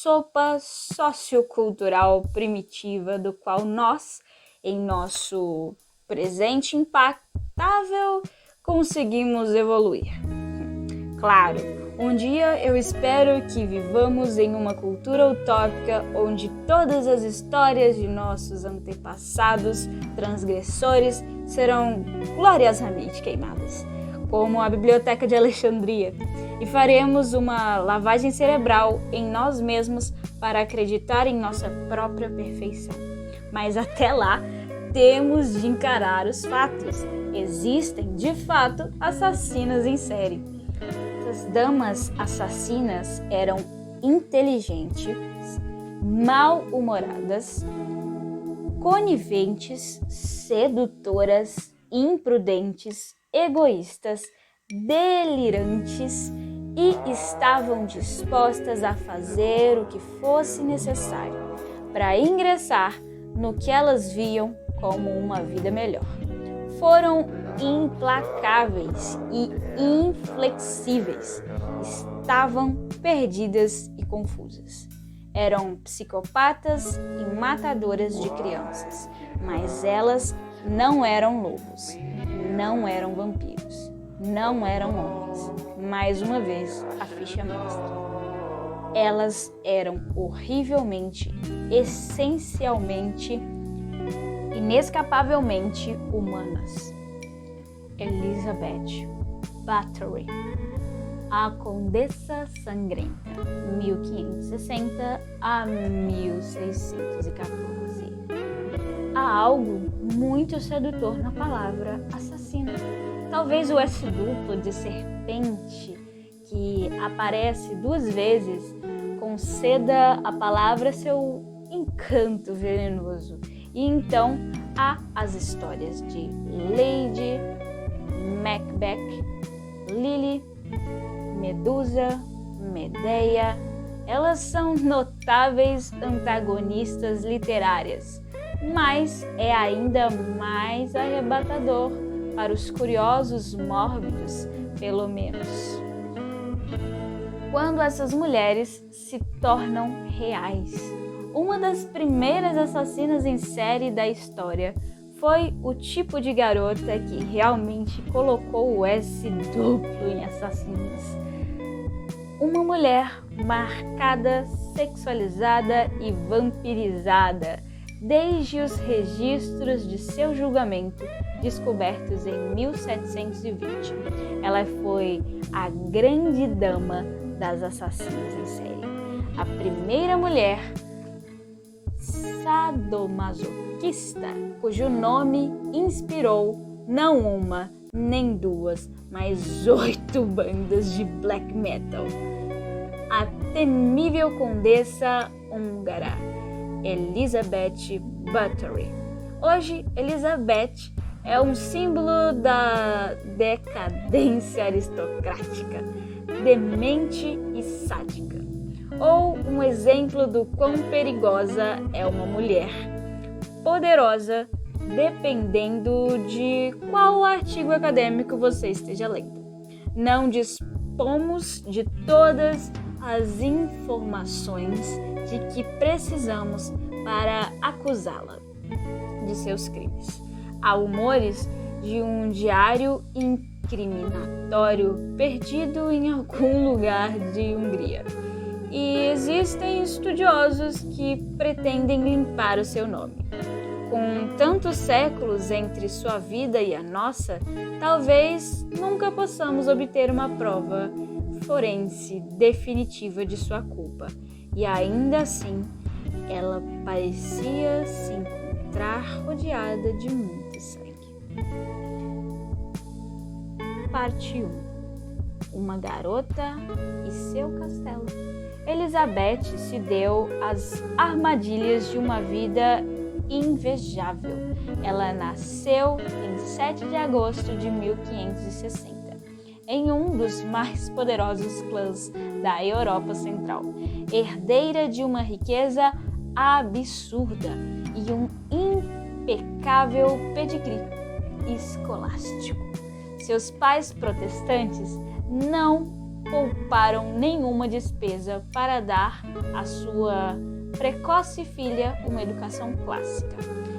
sopa sociocultural primitiva do qual nós, em nosso presente impactável, conseguimos evoluir. Claro, um dia eu espero que vivamos em uma cultura utópica onde todas as histórias de nossos antepassados transgressores serão gloriosamente queimadas, como a Biblioteca de Alexandria, e faremos uma lavagem cerebral em nós mesmos para acreditar em nossa própria perfeição. Mas até lá, temos de encarar os fatos. Existem, de fato, assassinas em série. As damas assassinas eram inteligentes, mal-humoradas, coniventes, sedutoras, imprudentes, egoístas, delirantes e estavam dispostas a fazer o que fosse necessário para ingressar no que elas viam como uma vida melhor. Foram implacáveis e inflexíveis, estavam perdidas e confusas. Eram psicopatas e matadoras de crianças, mas elas não eram lobos, não eram vampiros, não eram homens. Mais uma vez, a ficha mestra. Elas eram horrivelmente, essencialmente, inescapavelmente humanas. Elizabeth Bathory, a Condessa Sangrenta, 1560 a 1614. Há algo muito sedutor na palavra assassino. Talvez o S duplo de serpente, que aparece 2 vezes, conceda à palavra seu encanto venenoso. E então há as histórias de Lady Macbeth, Lily, Medusa, Medeia. Elas são notáveis antagonistas literárias, mas é ainda mais arrebatador para os curiosos mórbidos, pelo menos, quando essas mulheres se tornam reais. Uma das primeiras assassinas em série da história foi o tipo de garota que realmente colocou o S duplo em assassinos. Uma mulher marcada, sexualizada e vampirizada, desde os registros de seu julgamento, descobertos em 1720. Ela foi a grande dama das assassinas em série. A primeira mulher sadomasoquista, cujo nome inspirou não uma, nem 2, mas 8 bandas de black metal. A temível condessa húngara, Elizabeth Bathory. Hoje, Elizabeth é um símbolo da decadência aristocrática, demente e sádica, ou um exemplo do quão perigosa é uma mulher, poderosa, dependendo de qual artigo acadêmico você esteja lendo. Não dispomos de todas as informações de que precisamos para acusá-la de seus crimes. Há rumores de um diário incriminatório perdido em algum lugar de Hungria. E existem estudiosos que pretendem limpar o seu nome. Com tantos séculos entre sua vida e a nossa, talvez nunca possamos obter uma prova forense definitiva de sua culpa. E ainda assim, ela parecia se encontrar rodeada de muito sangue. Parte 1. Uma garota e seu castelo. Elizabeth se deu às armadilhas de uma vida invejável. Ela nasceu em 7 de agosto de 1560, em um dos mais poderosos clãs da Europa Central, herdeira de uma riqueza absurda e um impecável pedigree escolástico. Seus pais protestantes não pouparam nenhuma despesa para dar à sua precoce filha uma educação clássica.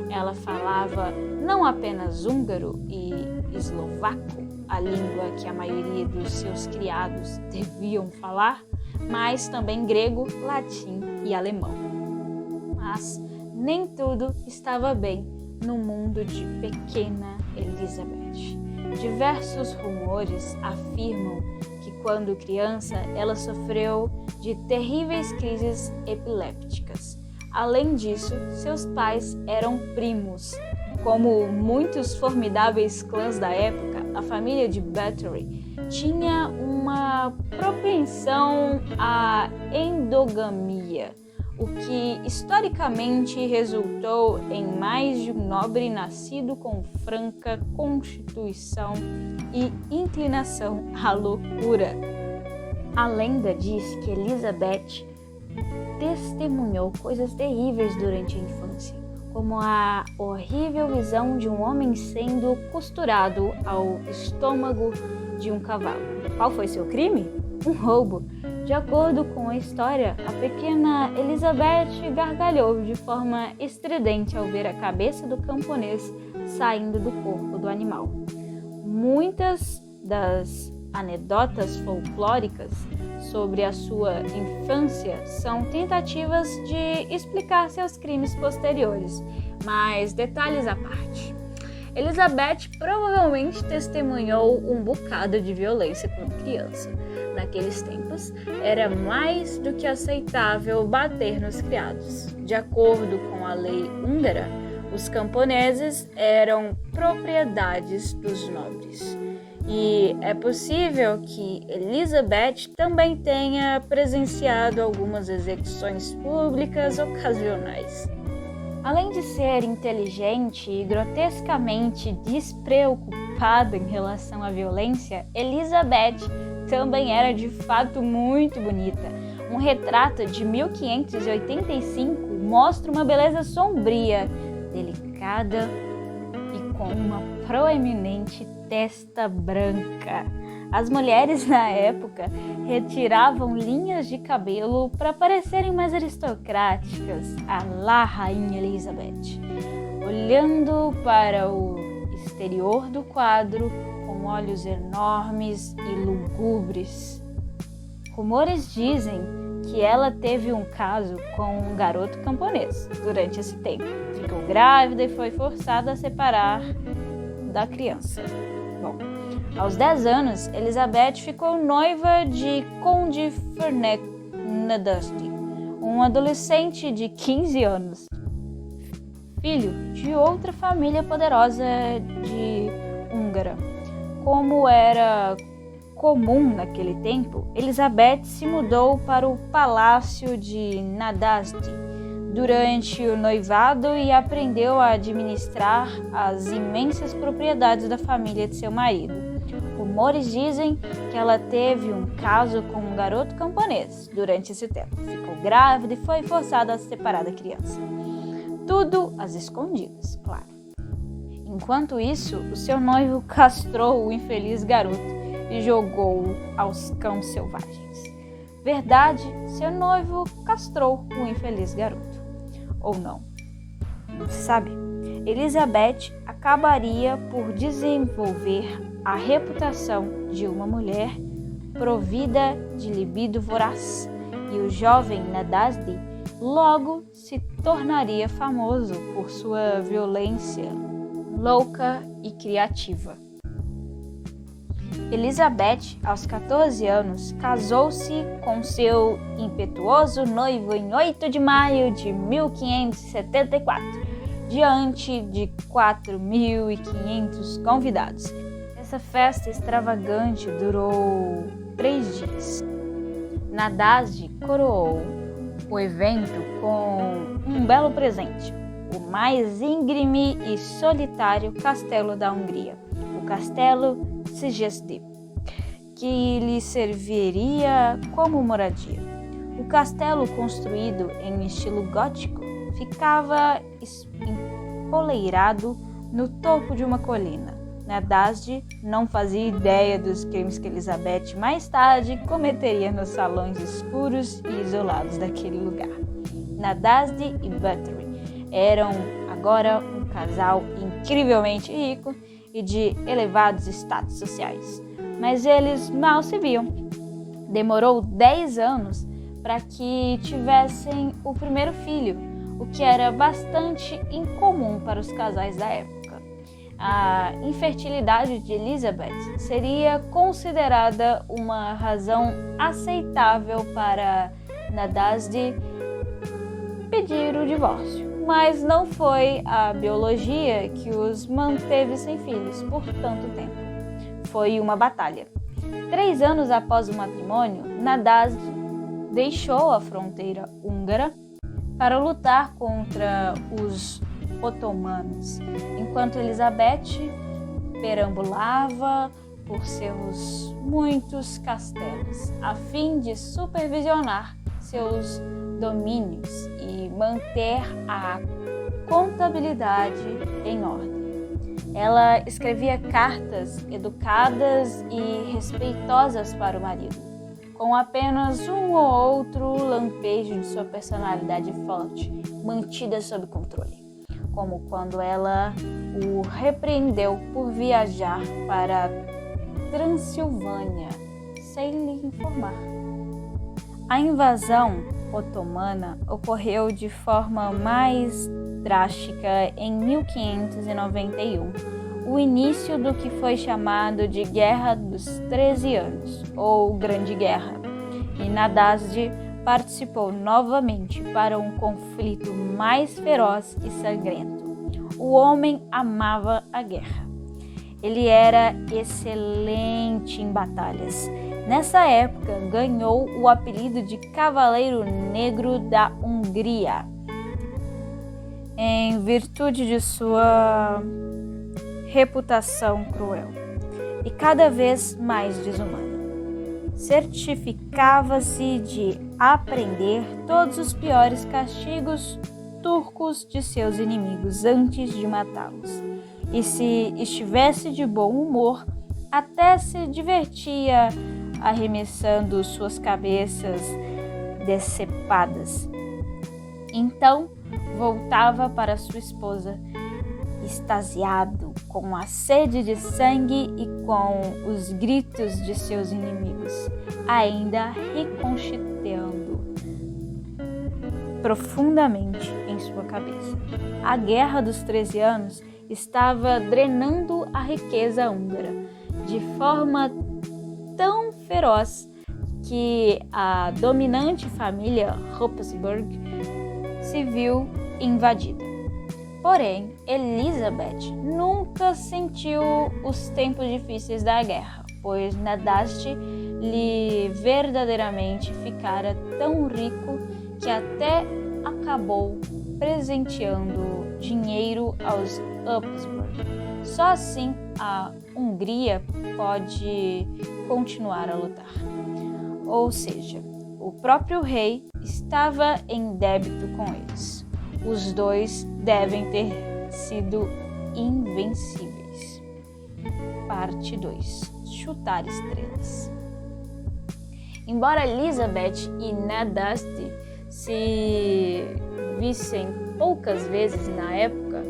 Ela falava não apenas húngaro e eslovaco, a língua que a maioria dos seus criados deviam falar, mas também grego, latim e alemão. Mas nem tudo estava bem no mundo de pequena Elizabeth. Diversos rumores afirmam que quando criança ela sofreu de terríveis crises epilépticas. Além disso, seus pais eram primos. Como muitos formidáveis clãs da época, a família de Bathory tinha uma propensão à endogamia, o que historicamente resultou em mais de um nobre nascido com franca constituição e inclinação à loucura. A lenda diz que Elizabeth testemunhou coisas terríveis durante a infância, como a horrível visão de um homem sendo costurado ao estômago de um cavalo. Qual foi seu crime? Um roubo. De acordo com a história, a pequena Elizabeth gargalhou de forma estridente ao ver a cabeça do camponês saindo do corpo do animal. Muitas das anedotas folclóricas sobre a sua infância são tentativas de explicar seus crimes posteriores, mas detalhes à parte. Elizabeth provavelmente testemunhou um bocado de violência quando criança. Naqueles tempos, era mais do que aceitável bater nos criados. De acordo com a lei húngara, os camponeses eram propriedades dos nobres. E é possível que Elizabeth também tenha presenciado algumas execuções públicas ocasionais. Além de ser inteligente e grotescamente despreocupada em relação à violência, Elizabeth também era de fato muito bonita. Um retrato de 1585 mostra uma beleza sombria, delicada e com uma proeminente testa branca. As mulheres na época retiravam linhas de cabelo para parecerem mais aristocráticas, à la Rainha Elizabeth. Olhando para o exterior do quadro, com olhos enormes e lugubres. Rumores dizem que ela teve um caso com um garoto camponês durante esse tempo. Ficou grávida e foi forçada a separar da criança. Bom, aos 10 anos, Elizabeth ficou noiva de Conde Ferdinand Nadasdy, um adolescente de 15 anos, filho de outra família poderosa de húngara. Como era comum naquele tempo, Elizabeth se mudou para o palácio de Nadasdy durante o noivado e aprendeu a administrar as imensas propriedades da família de seu marido. Rumores dizem que ela teve um caso com um garoto camponês durante esse tempo. Ficou grávida e foi forçada a se separar da criança. Tudo às escondidas, claro. Enquanto isso, o seu noivo castrou o infeliz garoto e jogou-o aos cães selvagens. Verdade, seu noivo castrou o infeliz garoto. Ou não? Não se sabe. Elizabeth acabaria por desenvolver a reputação de uma mulher provida de libido voraz, e o jovem Nadasdy logo se tornaria famoso por sua violência louca e criativa. Elizabeth, aos 14 anos, casou-se com seu impetuoso noivo em 8 de maio de 1574, diante de 4.500 convidados. Essa festa extravagante durou 3 dias. Nadasdy coroou o evento com um belo presente, o mais íngreme e solitário castelo da Hungria, o Castelo Székely, que lhe serviria como moradia. O castelo, construído em estilo gótico, ficava empoleirado no topo de uma colina, Nadasdi não fazia ideia dos crimes que Elizabeth mais tarde cometeria nos salões escuros e isolados daquele lugar. Nadasdi e Bathory eram agora um casal incrivelmente rico e de elevados status sociais, mas eles mal se viam. Demorou 10 anos para que tivessem o primeiro filho, o que era bastante incomum para os casais da época. A infertilidade de Elizabeth seria considerada uma razão aceitável para Nadasdi pedir o divórcio, mas não foi a biologia que os manteve sem filhos por tanto tempo. Foi uma batalha. 3 anos após o matrimônio, Nadasdi deixou a fronteira húngara para lutar contra os otomanos, enquanto Elizabeth perambulava por seus muitos castelos, a fim de supervisionar seus domínios e manter a contabilidade em ordem. Ela escrevia cartas educadas e respeitosas para o marido, com apenas um ou outro lampejo de sua personalidade forte, mantida sob controle, como quando ela o repreendeu por viajar para Transilvânia sem lhe informar. A invasão otomana ocorreu de forma mais drástica em 1591, o início do que foi chamado de Guerra dos 13 Anos, ou Grande Guerra, e Nadasdi participou novamente para um conflito mais feroz e sangrento. O homem amava a guerra. Ele era excelente em batalhas. Nessa época, ganhou o apelido de Cavaleiro Negro da Hungria, em virtude de sua reputação cruel e cada vez mais desumana. Certificava-se de aprender todos os piores castigos turcos de seus inimigos antes de matá-los. E se estivesse de bom humor, até se divertia arremessando suas cabeças decepadas. Então, voltava para sua esposa, extasiado com a sede de sangue e com os gritos de seus inimigos, ainda ricocheteando profundamente em sua cabeça. A Guerra dos 13 Anos estava drenando a riqueza húngara de forma tão feroz que a dominante família Habsburg se viu invadida. Porém, Elizabeth nunca sentiu os tempos difíceis da guerra, pois Nadasdi lhe verdadeiramente ficara tão rico que até acabou presenteando dinheiro aos Habsburg. Só assim a Hungria pode continuar a lutar. Ou seja, o próprio rei estava em débito com eles. Os dois devem ter sido invencíveis. Parte 2. Chutar estrelas. Embora Elizabeth e Nadasdi se vissem poucas vezes na época,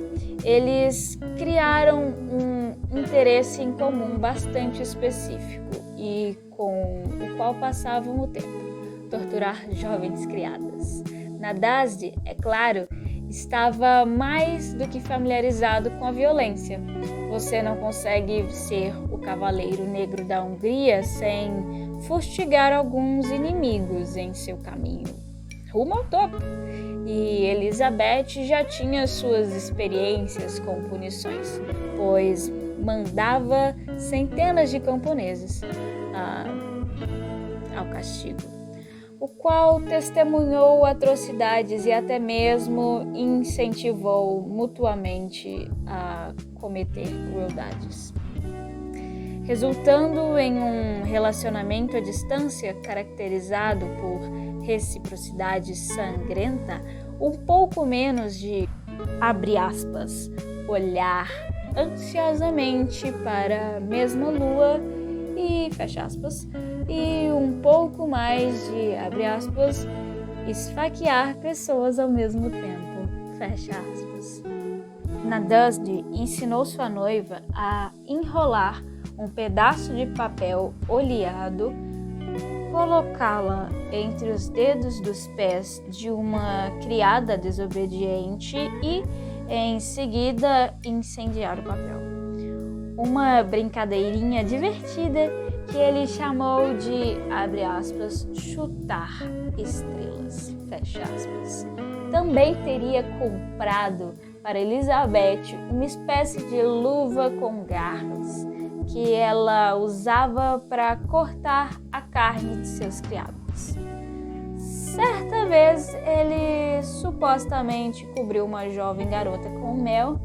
eles criaram um interesse em comum bastante específico e com o qual passavam o tempo: torturar jovens criadas. Nadasdi, é claro, estava mais do que familiarizado com a violência. Você não consegue ser o Cavaleiro Negro da Hungria sem fustigar alguns inimigos em seu caminho rumo ao topo. E Elizabeth já tinha suas experiências com punições, pois mandava centenas de camponeses ao castigo, o qual testemunhou atrocidades e até mesmo incentivou mutuamente a cometer crueldades, resultando em um relacionamento à distância caracterizado por reciprocidade sangrenta, um pouco menos de, abre aspas, olhar ansiosamente para a mesma lua e, fecha aspas, e um pouco mais de, abre aspas, esfaquear pessoas ao mesmo tempo, fecha aspas. Nadezhd ensinou sua noiva a enrolar um pedaço de papel oleado, colocá-la entre os dedos dos pés de uma criada desobediente e, em seguida, incendiar o papel. Uma brincadeirinha divertida que ele chamou de, abre aspas, chutar estrelas, fecha aspas. Também teria comprado para Elizabeth uma espécie de luva com garras que ela usava para cortar a carne de seus criados. Certa vez, ele supostamente cobriu uma jovem garota com mel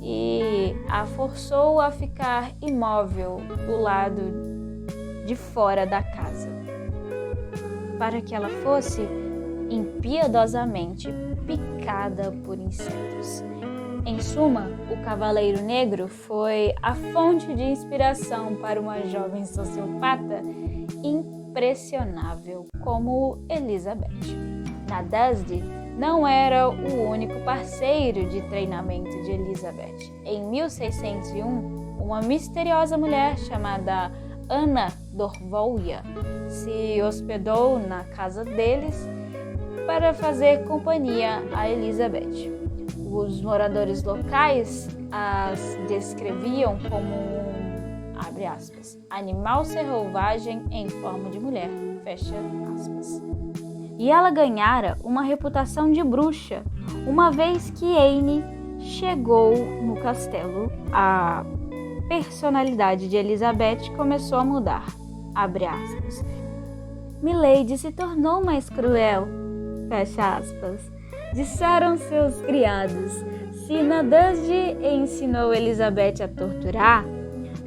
e a forçou a ficar imóvel do lado de fora da casa, para que ela fosse impiedosamente picada por insetos. Em suma, o Cavaleiro Negro foi a fonte de inspiração para uma jovem sociopata impressionável como Elizabeth. Nadezhd não era o único parceiro de treinamento de Elizabeth. Em 1601, uma misteriosa mulher chamada Anna Dorvolya se hospedou na casa deles para fazer companhia a Elizabeth. Os moradores locais as descreviam como um, abre aspas, animal selvagem em forma de mulher, fecha aspas. E ela ganhara uma reputação de bruxa, uma vez que Anne chegou no castelo. A personalidade de Elizabeth começou a mudar, abre aspas. Milady se tornou mais cruel, fecha aspas. Disseram seus criados, se Nadezhd ensinou Elizabeth a torturar,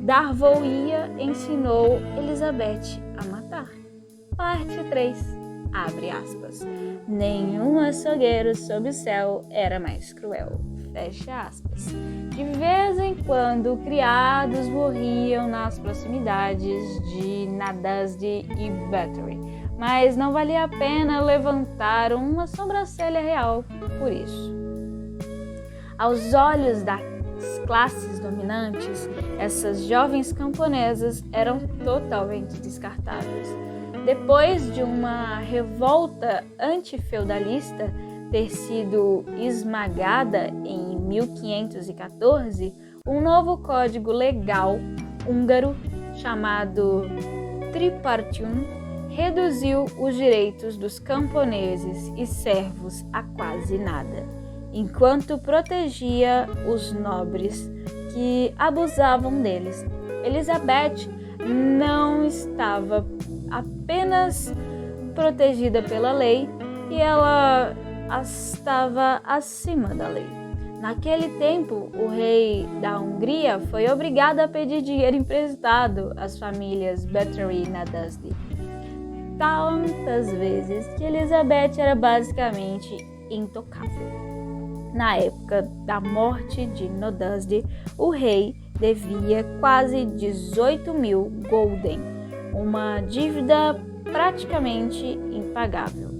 Dorvolya ensinou Elizabeth a matar. Parte 3, abre aspas. Nenhum açougueiro sob o céu era mais cruel, fecha aspas. De vez em quando, criados morriam nas proximidades de Nadezhd e Bathory, mas não valia a pena levantar uma sobrancelha real por isso. Aos olhos das classes dominantes, essas jovens camponesas eram totalmente descartáveis. Depois de uma revolta antifeudalista ter sido esmagada em 1514, um novo código legal húngaro chamado Tripartium reduziu os direitos dos camponeses e servos a quase nada, enquanto protegia os nobres que abusavam deles. Elizabeth não estava apenas protegida pela lei, e ela estava acima da lei. Naquele tempo, o rei da Hungria foi obrigado a pedir dinheiro emprestado às famílias Bathory e Nadezhd, tantas vezes que Elizabeth era basicamente intocável. Na época da morte de Nadezhd, o rei devia quase 18.000 gulden, uma dívida praticamente impagável.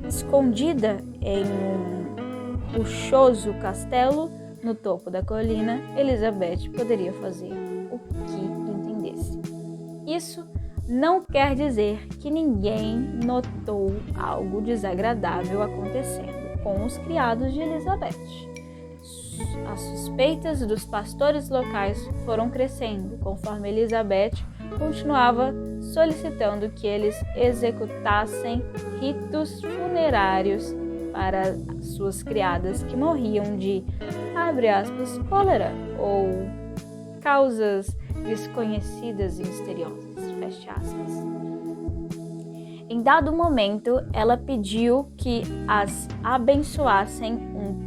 Escondida em um luxuoso castelo no topo da colina, Elizabeth poderia fazer o que entendesse. Isso não quer dizer que ninguém notou algo desagradável acontecendo com os criados de Elizabeth. As suspeitas dos pastores locais foram crescendo conforme Elizabeth continuava solicitando que eles executassem ritos funerários para suas criadas que morriam de, abre aspas, cólera ou causas desconhecidas e misteriosas, fecha aspas. Em dado momento, ela pediu que as abençoassem um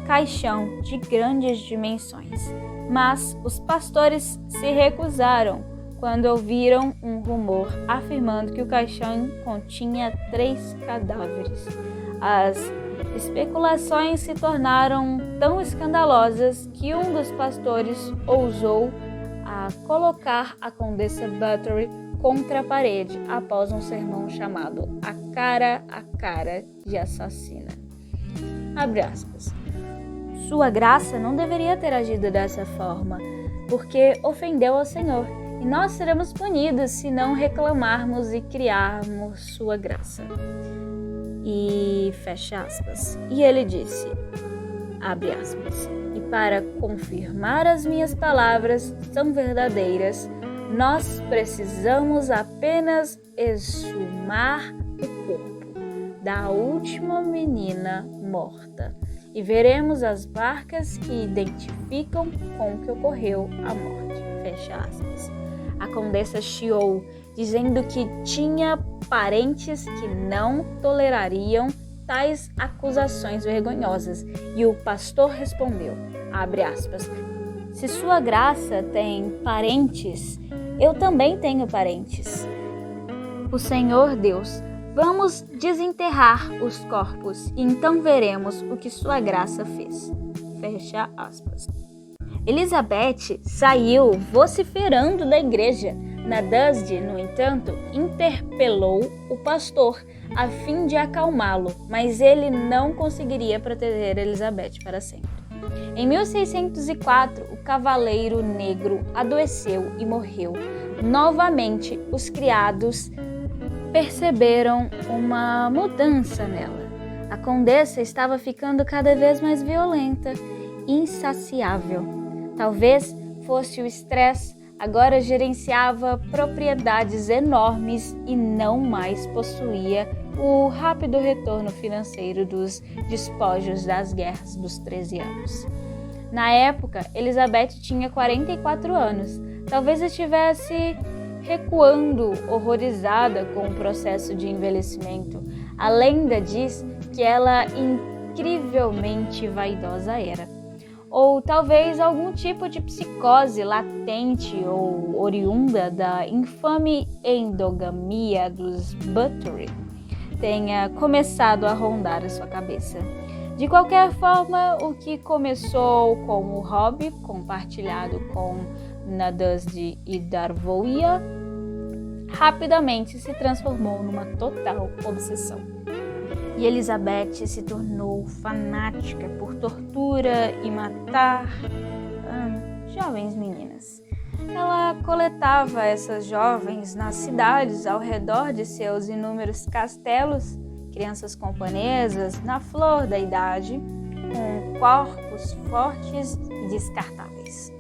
caixão de grandes dimensões, mas os pastores se recusaram quando ouviram um rumor afirmando que o caixão continha 3 cadáveres. As especulações se tornaram tão escandalosas que um dos pastores ousou a colocar a Condessa Bathory contra a parede após um sermão chamado A Cara de Assassina. Abre aspas. Sua graça não deveria ter agido dessa forma, porque ofendeu ao Senhor, e nós seremos punidos se não reclamarmos e criarmos sua graça. E fecha aspas. E ele disse, abre aspas, e para confirmar as minhas palavras são verdadeiras, nós precisamos apenas exumar o corpo da última menina morta e veremos as marcas que identificam com o que ocorreu a morte. Fecha aspas. A condessa chiou, dizendo que tinha parentes que não tolerariam tais acusações vergonhosas, e o pastor respondeu, abre aspas, se sua graça tem parentes, eu também tenho parentes. O Senhor Deus, vamos desenterrar os corpos e então veremos o que sua graça fez. Fecha aspas. Elizabeth saiu vociferando da igreja. Nadusd, no entanto, interpelou o pastor a fim de acalmá-lo, mas ele não conseguiria proteger Elizabeth para sempre. Em 1604, o cavaleiro negro adoeceu e morreu. Novamente, os criados perceberam uma mudança nela. A condessa estava ficando cada vez mais violenta, insaciável. Talvez fosse o estresse, agora gerenciava propriedades enormes e não mais possuía o rápido retorno financeiro dos despojos das guerras dos 13 anos. Na época, Elizabeth tinha 44 anos. Talvez estivesse recuando, horrorizada com o processo de envelhecimento. A lenda diz que ela incrivelmente vaidosa era. Ou talvez algum tipo de psicose latente ou oriunda da infame endogamia dos Bathory tenha começado a rondar a sua cabeça. De qualquer forma, o que começou como hobby compartilhado com Nadusd e Darvoia rapidamente se transformou numa total obsessão. E Elizabeth se tornou fanática por tortura e matar jovens meninas. Ela coletava essas jovens nas cidades ao redor de seus inúmeros castelos, crianças camponesas na flor da idade, com corpos fortes e descartáveis.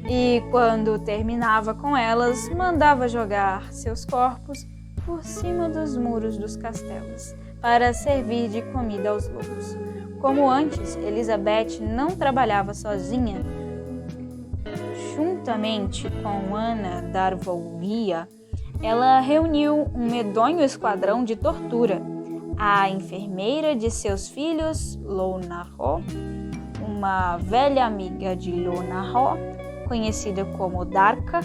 E quando terminava com elas, mandava jogar seus corpos por cima dos muros dos castelos, para servir de comida aos lobos. Como antes, Elizabeth não trabalhava sozinha. Juntamente com Ana Darvoia, ela reuniu um medonho esquadrão de tortura. A enfermeira de seus filhos, Lona Ro, uma velha amiga de Lona Ro, conhecida como Darka,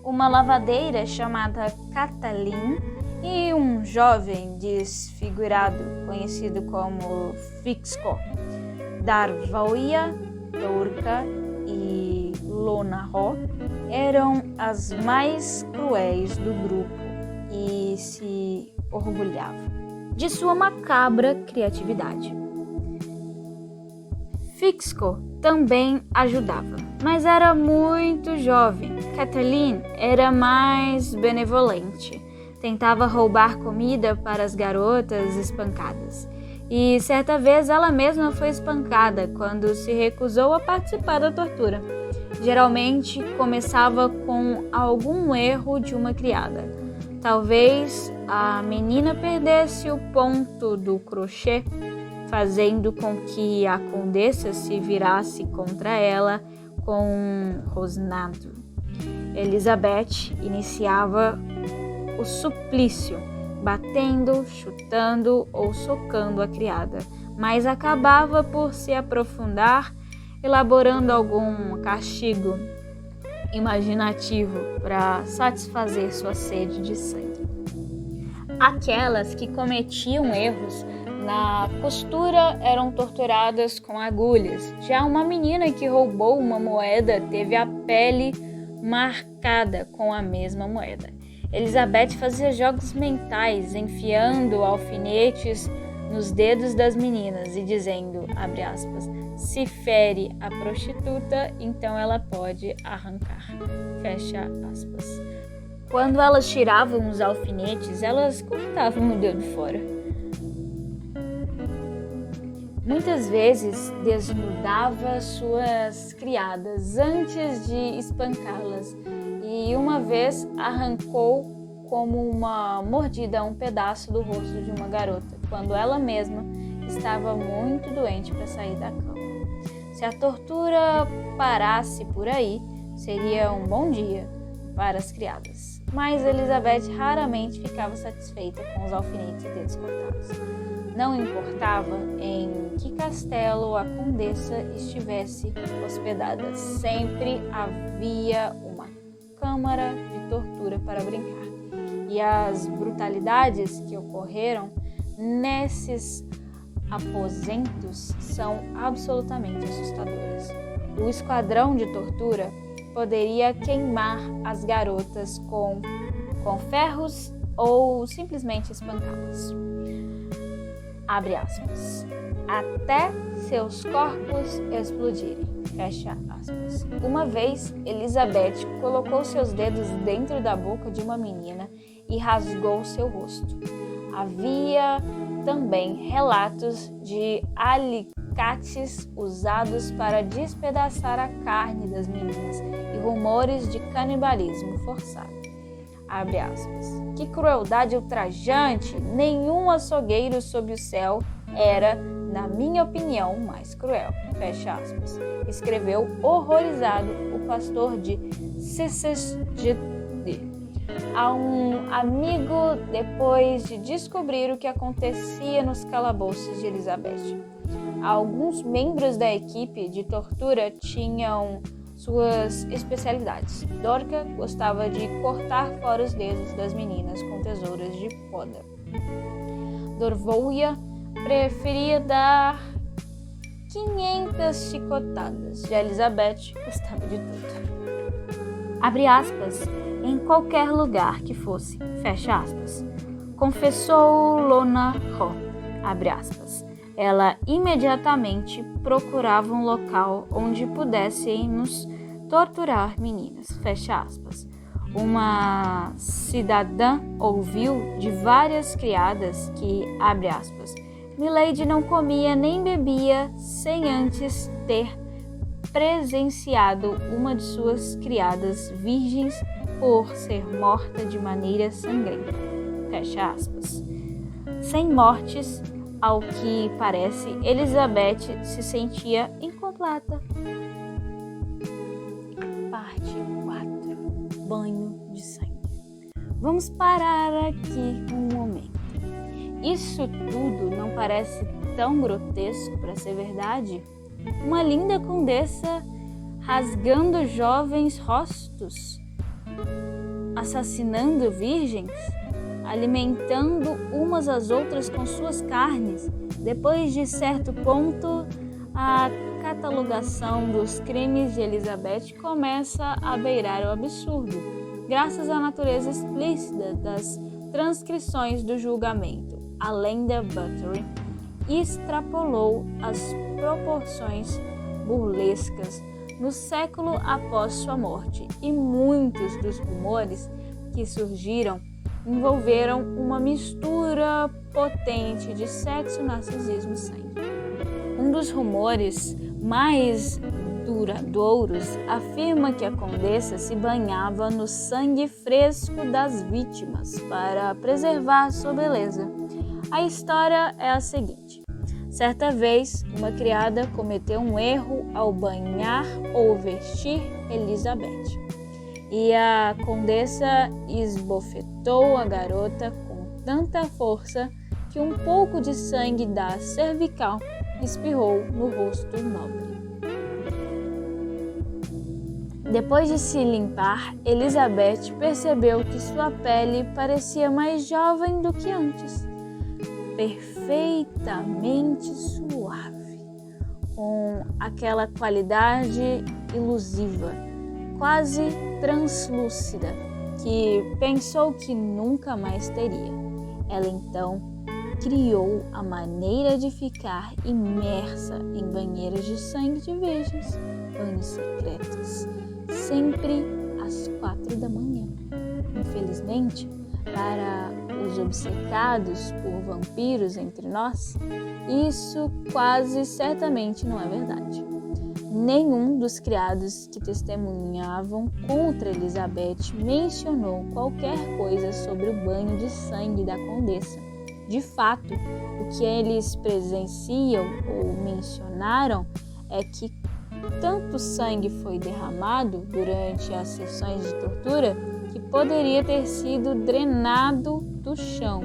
uma lavadeira chamada Katalin, e um jovem desfigurado conhecido como Fixco. Darvoia, Dorka e Lona Ro eram as mais cruéis do grupo e se orgulhavam de sua macabra criatividade. Fixco também ajudava, mas era muito jovem. Katalin era mais benevolente. Tentava roubar comida para as garotas espancadas. E certa vez ela mesma foi espancada quando se recusou a participar da tortura. Geralmente começava com algum erro de uma criada. Talvez a menina perdesse o ponto do crochê, fazendo com que a condessa se virasse contra ela com um rosnado. Elizabeth iniciava o suplício, batendo, chutando ou socando a criada, mas acabava por se aprofundar, elaborando algum castigo imaginativo para satisfazer sua sede de sangue. Aquelas que cometiam erros Na costura eram torturadas com agulhas. Já uma menina que roubou uma moeda teve a pele marcada com a mesma moeda. Elizabeth fazia jogos mentais, enfiando alfinetes nos dedos das meninas e dizendo, abre aspas, se fere a prostituta, então ela pode arrancar, fecha aspas. Quando elas tiravam os alfinetes, elas cortavam o dedo fora. Muitas vezes desnudava suas criadas antes de espancá-las e uma vez arrancou como uma mordida um pedaço do rosto de uma garota, quando ela mesma estava muito doente para sair da cama. Se a tortura parasse por aí, seria um bom dia para as criadas. Mas Elizabeth raramente ficava satisfeita com os alfinetes e dedos cortados. Não importava em que castelo a condessa estivesse hospedada, sempre havia uma câmara de tortura para brincar. E as brutalidades que ocorreram nesses aposentos são absolutamente assustadoras. O esquadrão de tortura poderia queimar as garotas com ferros ou simplesmente espancá-las. Abre aspas. Até seus corpos explodirem. Fecha aspas. Uma vez, Elizabeth colocou seus dedos dentro da boca de uma menina e rasgou seu rosto. Havia também relatos de alicates usados para despedaçar a carne das meninas e rumores de canibalismo forçado. Abre aspas. Que crueldade ultrajante! Nenhum açougueiro sob o céu era, na minha opinião, mais cruel. Fecha aspas. Escreveu horrorizado o pastor de Cisterciense a um amigo depois de descobrir o que acontecia nos calabouços de Elizabeth. Alguns membros da equipe de tortura tinham suas especialidades. Dorca gostava de cortar fora os dedos das meninas com tesouras de poda. Dorvoia preferia dar 500 chicotadas. Já Elizabeth gostava de tudo. Abre aspas. Em qualquer lugar que fosse, fecha aspas. Confessou Lona Ro, abre aspas. Ela imediatamente procurava um local onde pudéssemos torturar meninas, fecha aspas. Uma cidadã ouviu de várias criadas que, abre aspas, Milady não comia nem bebia sem antes ter presenciado uma de suas criadas virgens por ser morta de maneira sangrenta. Fecha aspas. Sem mortes, ao que parece, Elizabeth se sentia incompleta. Parte 4. Banho de sangue. Vamos parar aqui um momento. Isso tudo não parece tão grotesco para ser verdade? Uma linda condessa rasgando jovens rostos, assassinando virgens, alimentando umas às outras com suas carnes. Depois de certo ponto, a catalogação dos crimes de Elizabeth começa a beirar o absurdo, graças à natureza explícita das transcrições do julgamento. A lenda Buttery extrapolou as proporções burlescas no século após sua morte, e muitos dos rumores que surgiram envolveram uma mistura potente de sexo, narcisismo e sangue. Um dos rumores mais duradouros afirma que a condessa se banhava no sangue fresco das vítimas para preservar sua beleza. A história é a seguinte. Certa vez, uma criada cometeu um erro ao banhar ou vestir Elizabeth, e a condessa esbofetou a garota com tanta força que um pouco de sangue da cervical espirrou no rosto nobre. Depois de se limpar, Elizabeth percebeu que sua pele parecia mais jovem do que antes. perfeitamente suave, com aquela qualidade ilusiva, quase translúcida, que pensou que nunca mais teria. Ela então criou a maneira de ficar imersa em banheiros de sangue de virgens, banhos secretos, sempre às 4 da manhã. Infelizmente, para os obcecados por vampiros entre nós, isso quase certamente não é verdade. Nenhum dos criados que testemunhavam contra Elizabeth mencionou qualquer coisa sobre o banho de sangue da condessa. De fato, o que eles presenciam ou mencionaram é que tanto sangue foi derramado durante as sessões de tortura que poderia ter sido drenado do chão,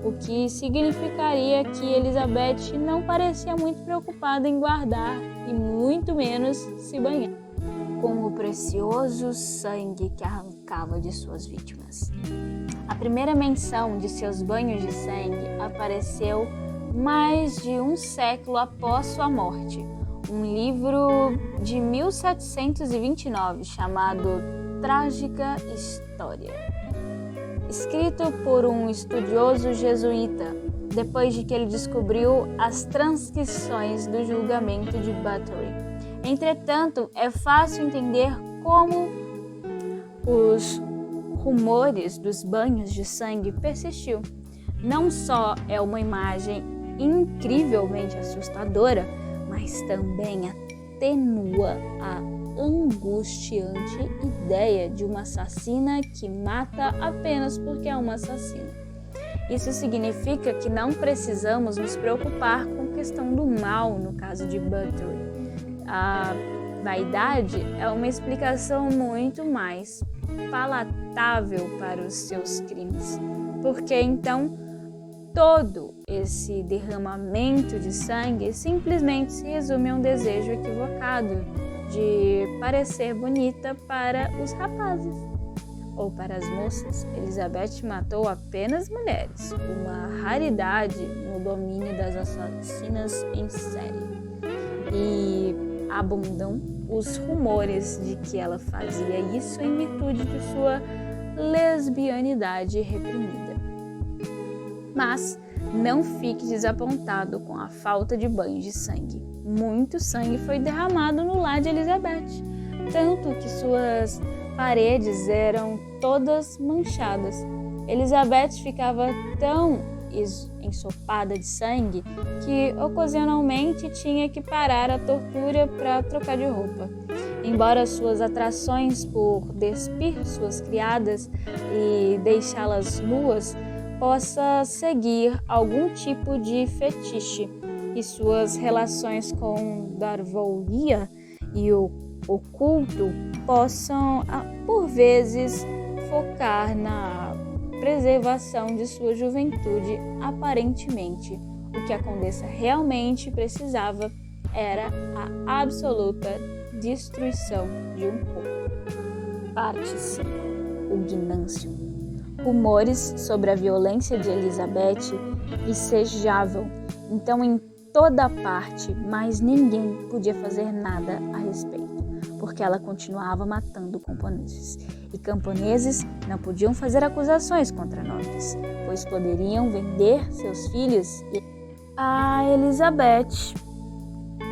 o que significaria que Elizabeth não parecia muito preocupada em guardar e muito menos se banhar com o precioso sangue que arrancava de suas vítimas. A primeira menção de seus banhos de sangue apareceu mais de um século após sua morte. Um livro de 1729 chamado Trágica História, escrito por um estudioso jesuíta, depois de que ele descobriu as transcrições do julgamento de Bathory. Entretanto, é fácil entender como os rumores dos banhos de sangue persistiu. Não só é uma imagem incrivelmente assustadora, mas também atenua a angustiante ideia de uma assassina que mata apenas porque é uma assassina. Isso significa que não precisamos nos preocupar com a questão do mal no caso de Bathory. A vaidade é uma explicação muito mais palatável para os seus crimes, porque então todo esse derramamento de sangue simplesmente se resume a um desejo equivocado de parecer bonita para os rapazes ou para as moças. Elizabeth matou apenas mulheres, uma raridade no domínio das assassinas em série. E abundam os rumores de que ela fazia isso em virtude de sua lesbianidade reprimida. Mas não fique desapontado com a falta de banhos de sangue. Muito sangue foi derramado no lar de Elizabeth, tanto que suas paredes eram todas manchadas. Elizabeth ficava tão ensopada de sangue que ocasionalmente tinha que parar a tortura para trocar de roupa. Embora suas atrações por despir suas criadas e deixá-las nuas possa seguir algum tipo de fetiche, e suas relações com Darvolgia e o oculto possam, por vezes, focar na preservação de sua juventude. Aparentemente, o que a condessa realmente precisava era a absoluta destruição de um povo. Parte 5. O Gnâncio. Rumores sobre a violência de Elizabeth vicejavam então em toda parte, mas ninguém podia fazer nada a respeito, porque ela continuava matando camponeses. E camponeses não podiam fazer acusações contra nobres, pois poderiam vender seus filhos a Elizabeth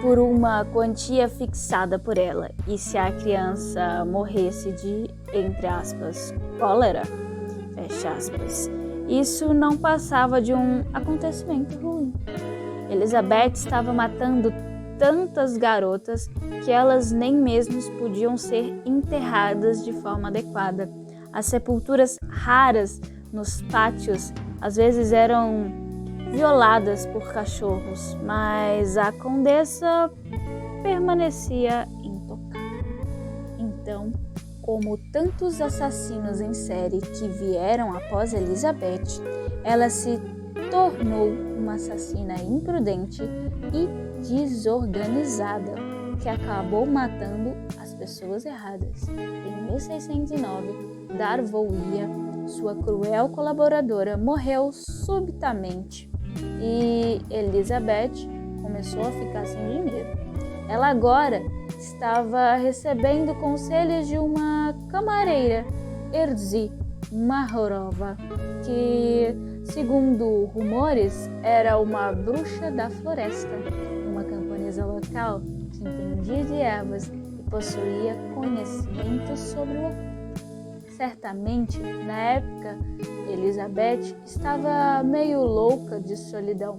por uma quantia fixada por ela. E se a criança morresse de, entre aspas, cólera, fecha aspas, isso não passava de um acontecimento ruim. Elizabeth estava matando tantas garotas que elas nem mesmo podiam ser enterradas de forma adequada. As sepulturas raras nos pátios às vezes eram violadas por cachorros, mas a condessa permanecia intocável. Então, como tantos assassinos em série que vieram após Elizabeth, ela se tornou uma assassina imprudente e desorganizada, que acabou matando as pessoas erradas. Em 1609, Darvolgia, sua cruel colaboradora, morreu subitamente e Elizabeth começou a ficar sem dinheiro. Ela agora estava recebendo conselhos de uma camareira, Erzy Mahorova, que, segundo rumores, era uma bruxa da floresta, uma camponesa local que entendia de ervas e possuía conhecimento sobre o oculto. Certamente, na época, Elizabeth estava meio louca de solidão.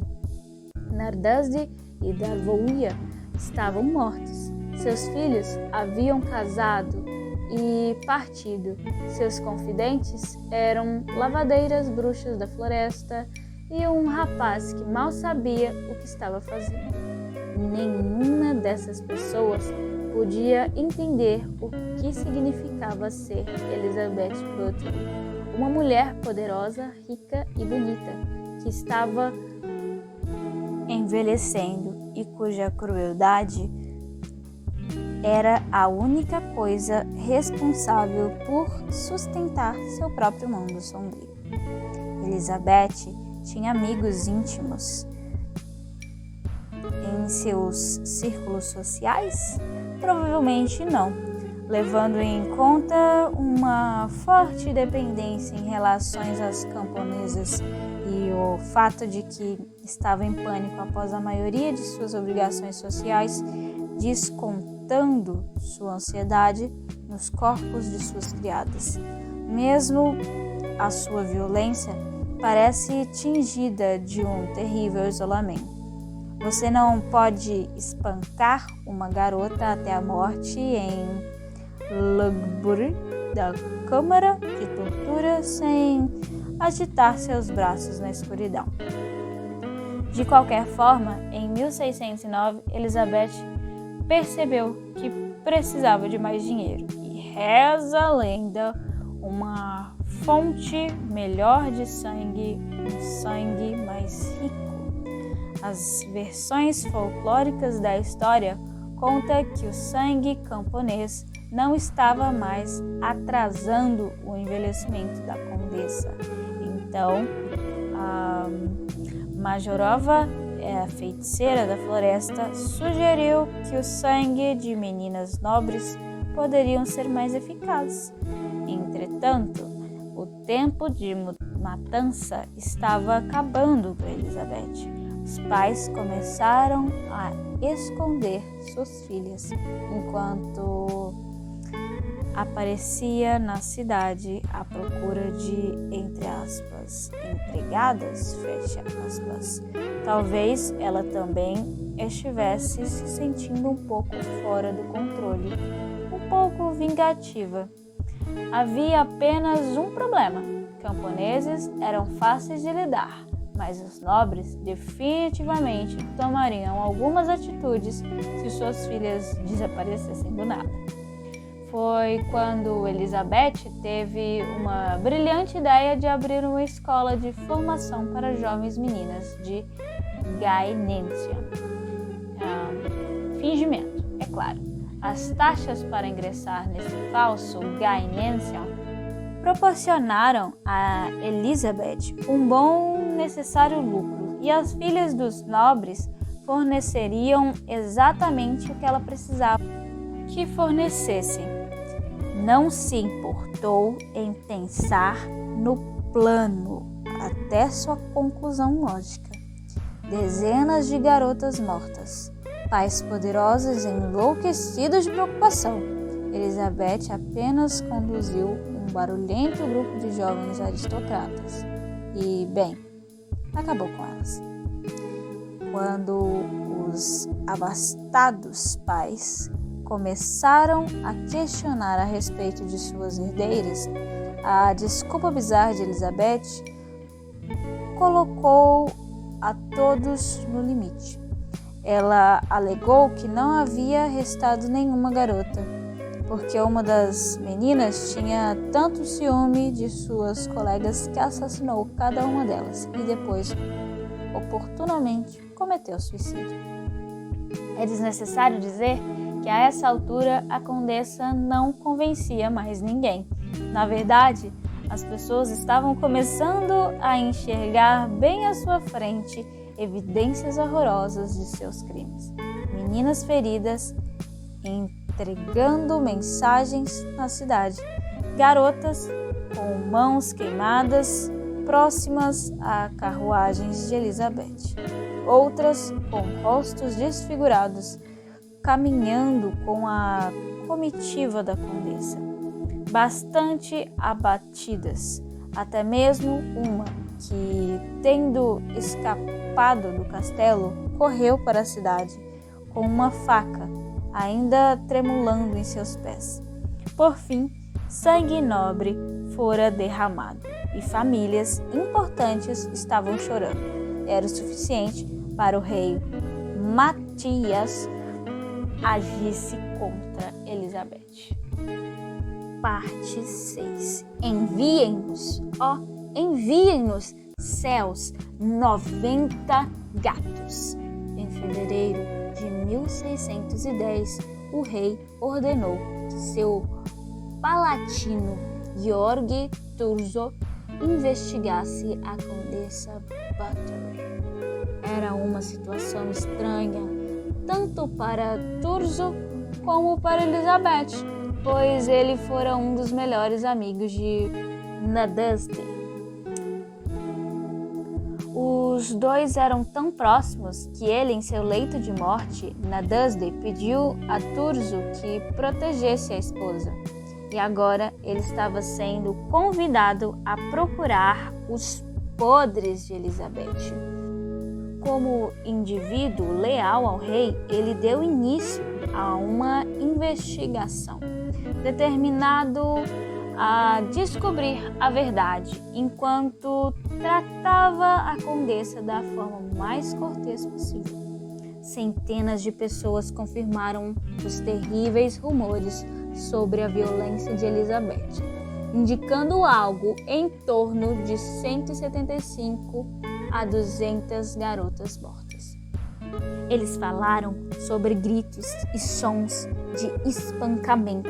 Nardasdi e Darvoia estavam mortos. Seus filhos haviam casado e partido. Seus confidentes eram lavadeiras bruxas da floresta e um rapaz que mal sabia o que estava fazendo. Nenhuma dessas pessoas podia entender o que significava ser Elizabeth Butler, uma mulher poderosa, rica e bonita, que estava envelhecendo e cuja crueldade era a única coisa responsável por sustentar seu próprio mundo sombrio. Elizabeth tinha amigos íntimos em seus círculos sociais? Provavelmente não, levando em conta uma forte dependência em relações às camponesas e o fato de que estava em pânico após a maioria de suas obrigações sociais, descontando sua ansiedade nos corpos de suas criadas. Mesmo a sua violência parece tingida de um terrível isolamento. Você não pode espancar uma garota até a morte em Lugburi, da câmara de tortura, sem agitar seus braços na escuridão. De qualquer forma, em 1609, Elizabeth percebeu que precisava de mais dinheiro e, reza a lenda, uma fonte melhor de sangue, um sangue mais rico. As versões folclóricas da história contam que o sangue camponês não estava mais atrasando o envelhecimento da condessa. Então, a Majorova, a feiticeira da floresta, sugeriu que o sangue de meninas nobres poderiam ser mais eficazes. Entretanto, o tempo de matança estava acabando para Elizabeth. Os pais começaram a esconder suas filhas, enquanto aparecia na cidade à procura de, entre aspas, empregadas, fecha aspas. Talvez ela também estivesse se sentindo um pouco fora do controle, um pouco vingativa. Havia apenas um problema: camponeses eram fáceis de lidar, mas os nobres definitivamente tomariam algumas atitudes se suas filhas desaparecessem do nada. Foi quando Elizabeth teve uma brilhante ideia de abrir uma escola de formação para jovens meninas de Gynentia. Fingimento, é claro. As taxas para ingressar nesse falso Gynentia proporcionaram a Elizabeth um bom necessário lucro, e as filhas dos nobres forneceriam exatamente o que ela precisava que fornecessem. Não se importou em pensar no plano até sua conclusão lógica. Dezenas de garotas mortas, pais poderosos enlouquecidos de preocupação. Elizabeth apenas conduziu um barulhento grupo de jovens aristocratas e, bem, acabou com elas. Quando os abastados pais começaram a questionar a respeito de suas herdeiras, a desculpa bizarra de Elizabeth colocou a todos no limite. Ela alegou que não havia restado nenhuma garota, porque uma das meninas tinha tanto ciúme de suas colegas que assassinou cada uma delas e depois, oportunamente, cometeu suicídio. É desnecessário dizer que a essa altura a condessa não convencia mais ninguém. Na verdade, As pessoas estavam começando a enxergar bem à sua frente evidências horrorosas de seus crimes. Meninas feridas, entregando mensagens na cidade. Garotas com mãos queimadas, próximas a carruagens de Elizabeth. Outras com rostos desfigurados, caminhando com a comitiva da condessa. Bastante abatidas, até mesmo uma que, tendo escapado do castelo, correu para a cidade com uma faca ainda tremulando em seus pés. Por fim, sangue nobre fora derramado e famílias importantes estavam chorando. Era o suficiente para o rei Matias agisse contra Elizabeth. Parte 6. Enviem-nos, enviem-nos, céus, 90 gatos. Em fevereiro de 1610, o rei ordenou que seu palatino Georg Thurzo investigasse a condessa Butterworth. Era uma situação estranha, tanto para Thurzo como para Elizabeth, pois ele fora um dos melhores amigos de Nadezhd. Os dois eram tão próximos que ele, em seu leito de morte, Nadezhd pediu a Thurzo que protegesse a esposa. E agora ele estava sendo convidado a procurar os podres de Elizabeth. Como indivíduo leal ao rei, ele deu início a uma investigação, determinado a descobrir a verdade, enquanto tratava a condessa da forma mais cortês possível. Centenas de pessoas confirmaram os terríveis rumores sobre a violência de Elizabeth, indicando algo em torno de 175 a 200 garotas mortas. Eles falaram sobre gritos e sons de espancamento,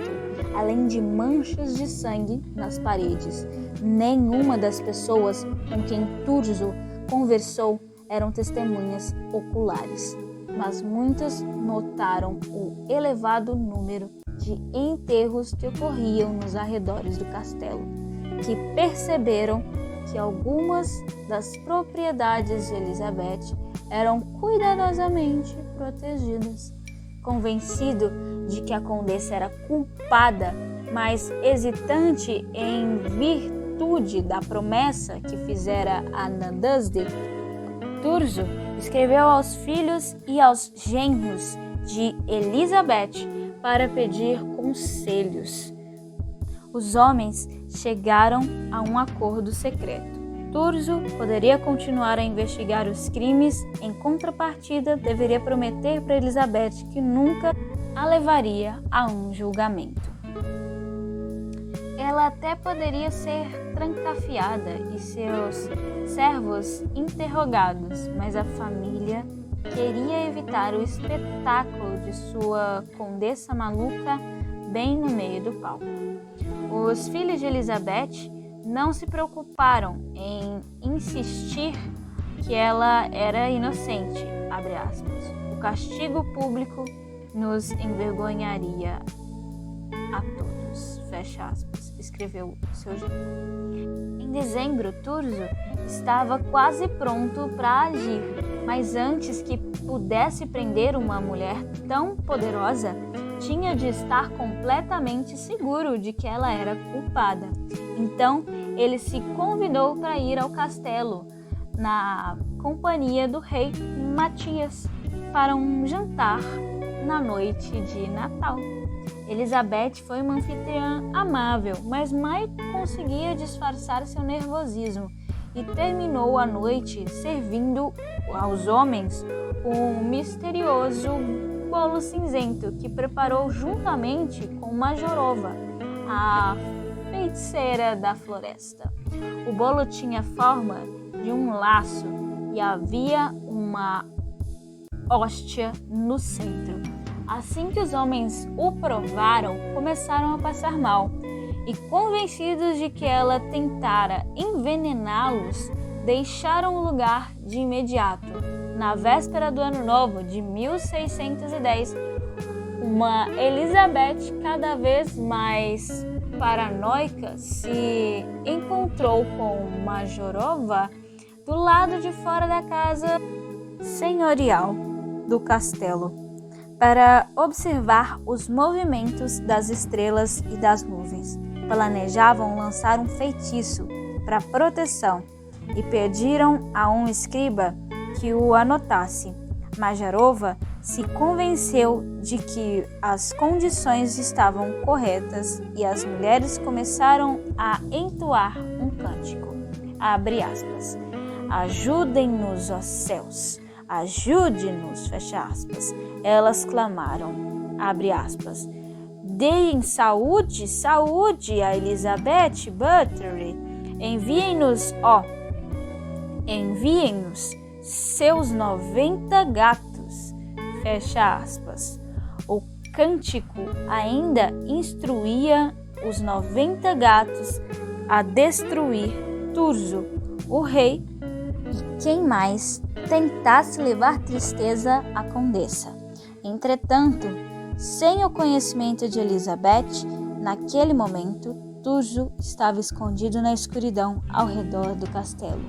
além de manchas de sangue nas paredes. Nenhuma das pessoas com quem Thurzo conversou eram testemunhas oculares, mas muitas notaram o elevado número de enterros que ocorriam nos arredores do castelo, que perceberam que algumas das propriedades de Elizabeth eram cuidadosamente protegidas. Convencido de que a condessa era culpada, mas hesitante em virtude da promessa que fizera a Nadezhd, Thurzo escreveu aos filhos e aos genros de Elizabeth para pedir conselhos. Os homens chegaram a um acordo secreto. Thurzo poderia continuar a investigar os crimes, em contrapartida, deveria prometer para Elizabeth que nunca a levaria a um julgamento. Ela até poderia ser trancafiada e seus servos interrogados, mas a família queria evitar o espetáculo de sua condessa maluca bem no meio do palco. Os filhos de Elizabeth não se preocuparam em insistir que ela era inocente, abre aspas. O castigo público nos envergonharia a todos, fecha aspas, escreveu seu genro. Em dezembro, Thurzo estava quase pronto para agir, mas antes que pudesse prender uma mulher tão poderosa, tinha de estar completamente seguro de que ela era culpada. Então, ele se convidou para ir ao castelo, na companhia do rei Matias, para um jantar na noite de Natal. Elizabeth foi uma anfitriã amável, mas mal conseguia disfarçar seu nervosismo e terminou a noite servindo aos homens um misterioso bolo cinzento que preparou juntamente com Majorova, a feiticeira da floresta. O bolo tinha forma de um laço e havia uma hóstia no centro. Assim que os homens o provaram, começaram a passar mal e, convencidos de que ela tentara envenená-los, deixaram o lugar de imediato. Na véspera do Ano Novo de 1610, uma Elizabeth cada vez mais paranoica se encontrou com Majorova do lado de fora da casa senhorial do castelo para observar os movimentos das estrelas e das nuvens. Planejavam lançar um feitiço para proteção e pediram a um escriba que o anotasse. Majorova se convenceu de que as condições estavam corretas e as mulheres começaram a entoar um cântico. Abre aspas. Ajudem-nos, ó céus, ajude-nos, fecha aspas. Elas clamaram, abre aspas. Deem saúde, saúde a Elizabeth Bathory. Enviem-nos seus 90 gatos, fecha aspas. O cântico ainda instruía os 90 gatos a destruir Turso, o rei, e quem mais tentasse levar tristeza à condessa. Entretanto, sem o conhecimento de Elizabeth, naquele momento, Turso estava escondido na escuridão ao redor do castelo,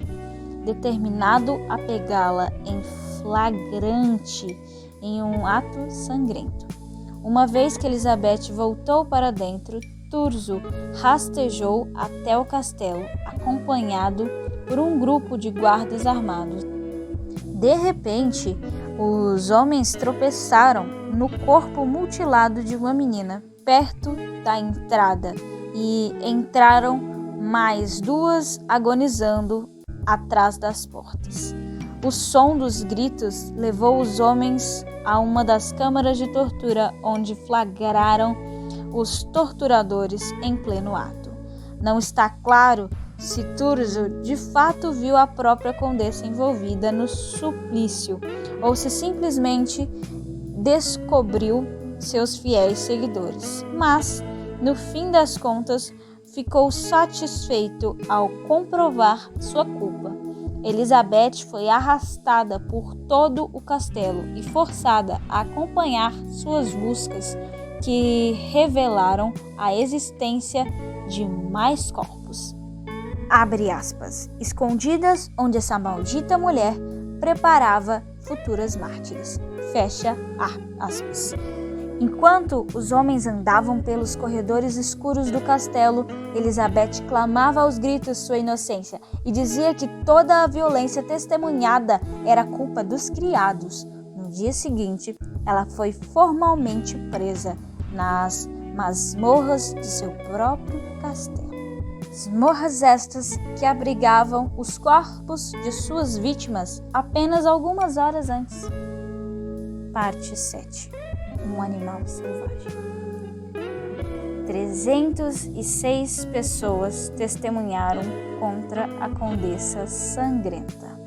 determinado a pegá-la em flagrante em um ato sangrento. Uma vez que Elizabeth voltou para dentro, Turso rastejou até o castelo, acompanhado por um grupo de guardas armados. De repente, os homens tropeçaram no corpo mutilado de uma menina perto da entrada e entraram mais duas agonizando atrás das portas. O som dos gritos levou os homens a uma das câmaras de tortura, onde flagraram os torturadores em pleno ato. Não está claro se Turso de fato viu a própria condessa envolvida no suplício ou se simplesmente descobriu seus fiéis seguidores. Mas, no fim das contas, ficou satisfeito ao comprovar sua culpa. Elizabeth foi arrastada por todo o castelo e forçada a acompanhar suas buscas, que revelaram a existência de mais corpos. Abre aspas. Escondidas onde essa maldita mulher preparava futuras mártires. Fecha aspas. Enquanto os homens andavam pelos corredores escuros do castelo, Elizabeth clamava aos gritos sua inocência e dizia que toda a violência testemunhada era culpa dos criados. No dia seguinte, ela foi formalmente presa nas masmorras de seu próprio castelo. Masmorras estas que abrigavam os corpos de suas vítimas apenas algumas horas antes. Parte 7. Um animal selvagem. 306 pessoas testemunharam contra a condessa sangrenta,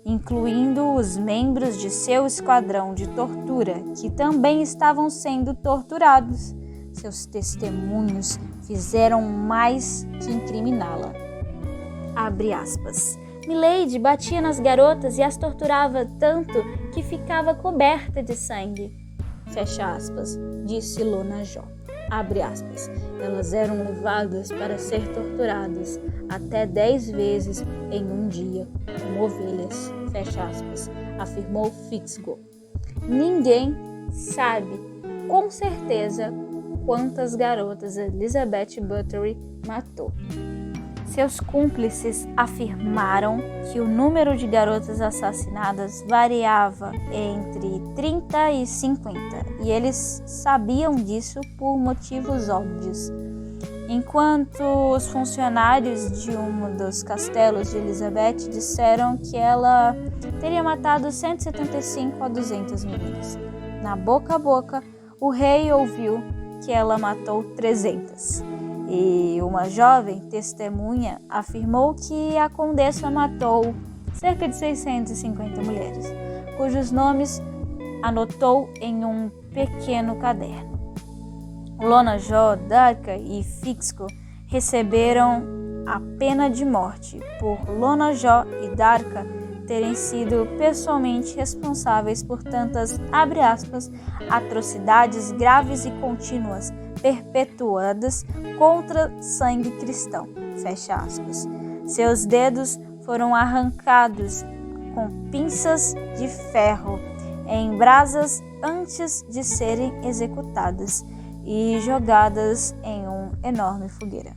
incluindo os membros de seu esquadrão de tortura, que também estavam sendo torturados. Seus testemunhos fizeram mais que incriminá-la. Abre aspas. Milady batia nas garotas e as torturava tanto que ficava coberta de sangue. Fecha aspas, disse Lona Jó. Abre aspas. Elas eram levadas para ser torturadas até 10 vezes em um dia, como ovelhas. Fecha aspas, afirmou Fitzgerald. Ninguém sabe com certeza quantas garotas Elizabeth Bathory matou. Seus cúmplices afirmaram que o número de garotas assassinadas variava entre 30 e 50, e eles sabiam disso por motivos óbvios. Enquanto os funcionários de um dos castelos de Elizabeth disseram que ela teria matado 175 a 200 meninas. Na boca a boca, o rei ouviu que ela matou 300. E uma jovem testemunha afirmou que a condessa matou cerca de 650 mulheres, cujos nomes anotou em um pequeno caderno. Lonajó, Darca e Fixco receberam a pena de morte por Lonajó e Darca terem sido pessoalmente responsáveis por tantas, abre aspas, atrocidades graves e contínuas perpetuadas contra sangue cristão, fecha aspas. Seus dedos foram arrancados com pinças de ferro em brasas antes de serem executadas e jogadas em uma enorme fogueira.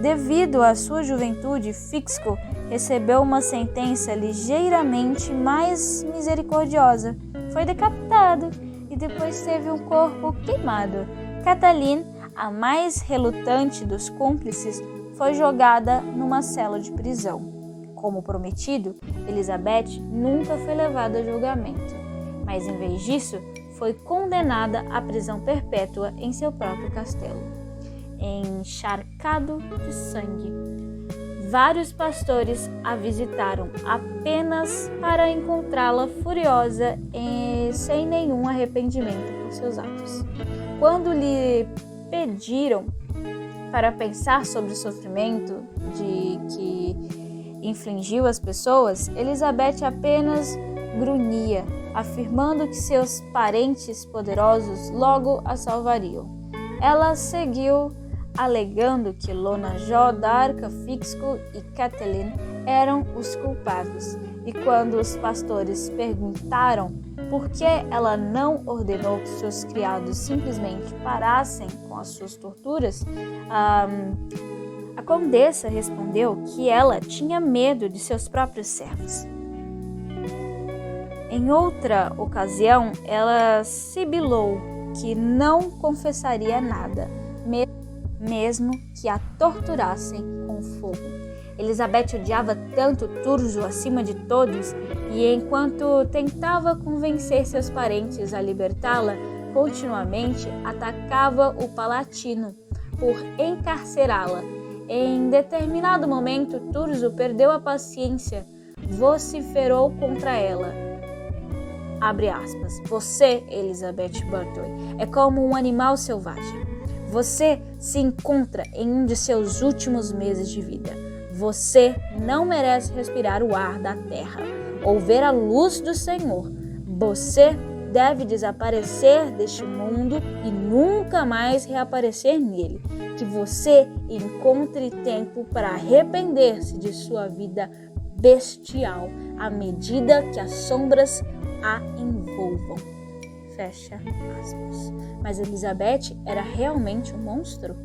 Devido à sua juventude, Fixco recebeu uma sentença ligeiramente mais misericordiosa. Foi decapitado e depois teve um corpo queimado. Cataline, a mais relutante dos cúmplices, foi jogada numa cela de prisão. Como prometido, Elizabeth nunca foi levada a julgamento, mas em vez disso, foi condenada à prisão perpétua em seu próprio castelo, encharcado de sangue. Vários pastores a visitaram apenas para encontrá-la furiosa e sem nenhum arrependimento por seus atos. Quando lhe pediram para pensar sobre o sofrimento de que infligiu às pessoas, Elizabeth apenas grunhia, afirmando que seus parentes poderosos logo a salvariam. Ela seguiu alegando que Lonajó, Darca, Fixco e Catelyn eram os culpados, e quando os pastores perguntaram por que ela não ordenou que seus criados simplesmente parassem com as suas torturas, a condessa respondeu que ela tinha medo de seus próprios servos. Em outra ocasião, ela sibilou que não confessaria nada, mesmo que a torturassem com fogo. Elizabeth odiava tanto Turso acima de todos e, enquanto tentava convencer seus parentes a libertá-la, continuamente atacava o Palatino por encarcerá-la. Em determinado momento, Turso perdeu a paciência, vociferou contra ela. Abre aspas. Você, Elizabeth Bathory, é como um animal selvagem. Você se encontra em um de seus últimos meses de vida. Você não merece respirar o ar da terra ou ver a luz do Senhor. Você deve desaparecer deste mundo e nunca mais reaparecer nele. Que você encontre tempo para arrepender-se de sua vida bestial à medida que as sombras a envolvam. Fecha aspas. Mas Elizabeth era realmente um monstro?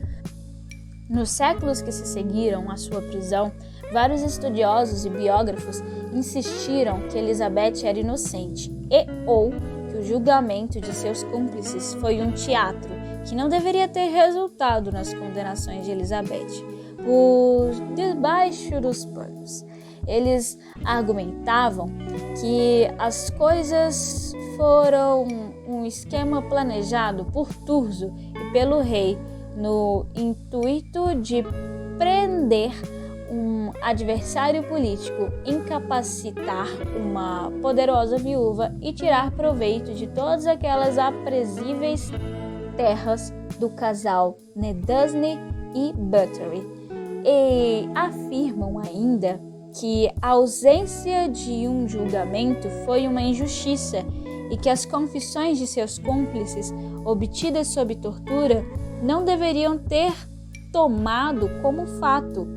Nos séculos que se seguiram à sua prisão, vários estudiosos e biógrafos insistiram que Elizabeth era inocente ou que o julgamento de seus cúmplices foi um teatro que não deveria ter resultado nas condenações de Elizabeth por debaixo dos panos. Eles argumentavam que as coisas foram um esquema planejado por Turso e pelo rei no intuito de prender um adversário político, incapacitar uma poderosa viúva e tirar proveito de todas aquelas aprazíveis terras do casal Nedusny e Bathory. E afirmam ainda que a ausência de um julgamento foi uma injustiça e que as confissões de seus cúmplices, obtidas sob tortura, não deveriam ter tomado como fato.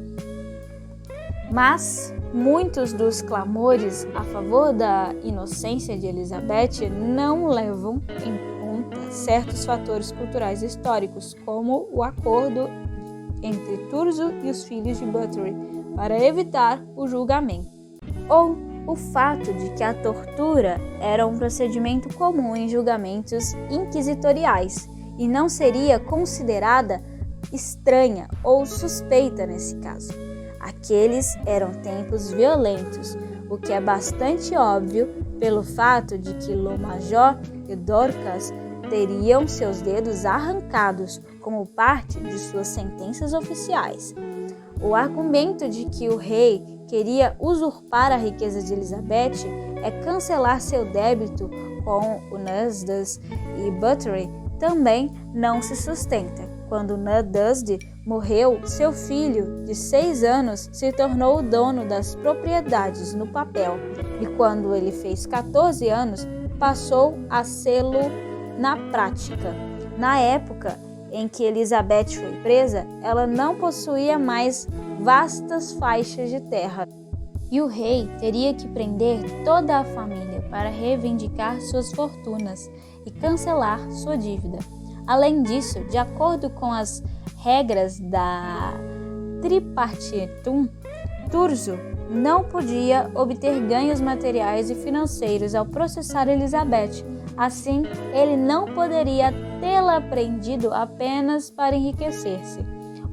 Mas muitos dos clamores a favor da inocência de Elizabeth não levam em conta certos fatores culturais históricos, como o acordo entre Turso e os filhos de Bathory para evitar o julgamento, ou o fato de que a tortura era um procedimento comum em julgamentos inquisitoriais e não seria considerada estranha ou suspeita nesse caso. Aqueles eram tempos violentos, o que é bastante óbvio pelo fato de que Lonajó e Dorcas teriam seus dedos arrancados como parte de suas sentenças oficiais. O argumento de que o rei queria usurpar a riqueza de Elizabeth é cancelar seu débito com o Nasdas e Bathory também não se sustenta. Quando Nudusdy morreu, seu filho, de 6 anos, se tornou o dono das propriedades no papel, e quando ele fez 14 anos, passou a sê-lo na prática. Na época em que Elizabeth foi presa, ela não possuía mais vastas faixas de terra, e o rei teria que prender toda a família para reivindicar suas fortunas e cancelar sua dívida. Além disso, de acordo com as regras da Tripartitum, Thurzo não podia obter ganhos materiais e financeiros ao processar Elizabeth. Assim, ele não poderia tê-la prendido apenas para enriquecer-se.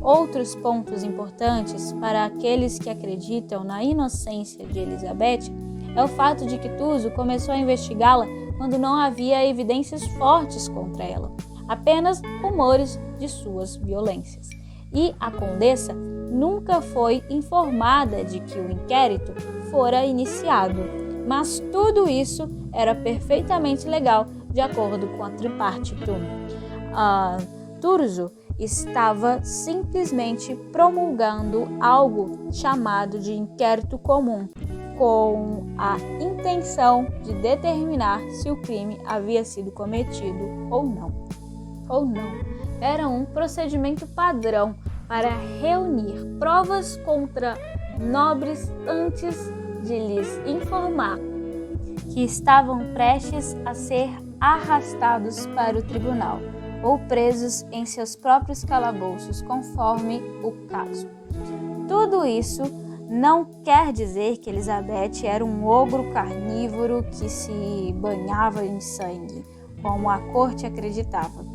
Outros pontos importantes para aqueles que acreditam na inocência de Elizabeth é o fato de que Thurzo começou a investigá-la quando não havia evidências fortes contra ela, apenas rumores de suas violências. E a condessa nunca foi informada de que o inquérito fora iniciado, mas tudo isso era perfeitamente legal de acordo com a Tripartitum. Thurzo estava simplesmente promulgando algo chamado de inquérito comum, com a intenção de determinar se o crime havia sido cometido ou não. Era um procedimento padrão para reunir provas contra nobres antes de lhes informar que estavam prestes a ser arrastados para o tribunal ou presos em seus próprios calabouços, conforme o caso. Tudo isso não quer dizer que Elizabeth era um ogro carnívoro que se banhava em sangue, como a corte acreditava.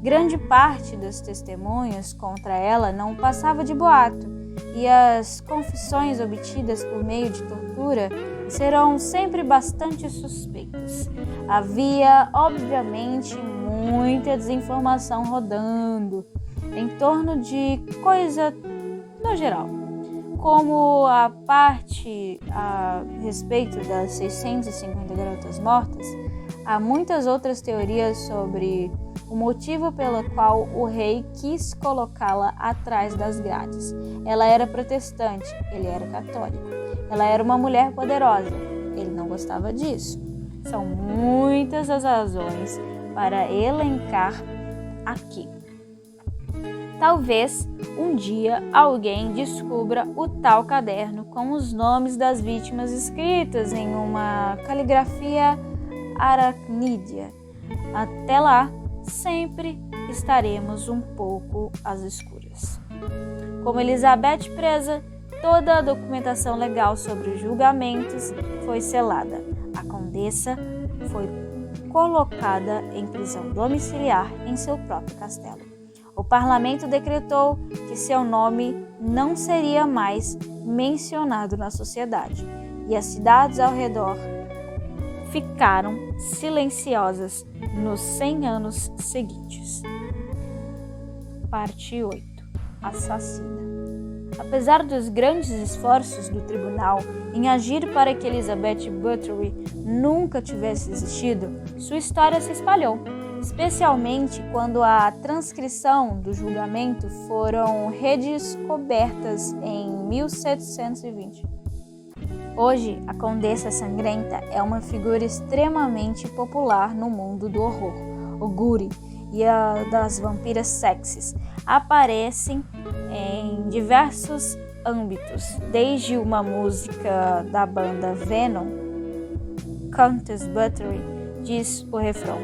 Grande parte dos testemunhos contra ela não passava de boato, e as confissões obtidas por meio de tortura serão sempre bastante suspeitas. Havia, obviamente, muita desinformação rodando em torno de coisa no geral, como a parte a respeito das 650 garotas mortas. Há muitas outras teorias sobre o motivo pelo qual o rei quis colocá-la atrás das grades. Ela era protestante, ele era católico. Ela era uma mulher poderosa, ele não gostava disso. São muitas as razões para elencar aqui. Talvez um dia alguém descubra o tal caderno com os nomes das vítimas escritas em uma caligrafia aracnídea. Até lá, sempre estaremos um pouco às escuras. Como Elizabeth presa, toda a documentação legal sobre os julgamentos foi selada. A condessa foi colocada em prisão domiciliar em seu próprio castelo. O parlamento decretou que seu nome não seria mais mencionado na sociedade, e as cidades ao redor ficaram silenciosas nos 100 anos seguintes. Parte 8. Assassina. Apesar dos grandes esforços do tribunal em agir para que Elizabeth Bathory nunca tivesse existido, sua história se espalhou, especialmente quando a transcrição do julgamento foram redescobertas em 1720. Hoje, a Condessa Sangrenta é uma figura extremamente popular no mundo do horror. O Guri e a das vampiras sexys aparecem em diversos âmbitos, desde uma música da banda Venom, Countess Bathory diz o refrão,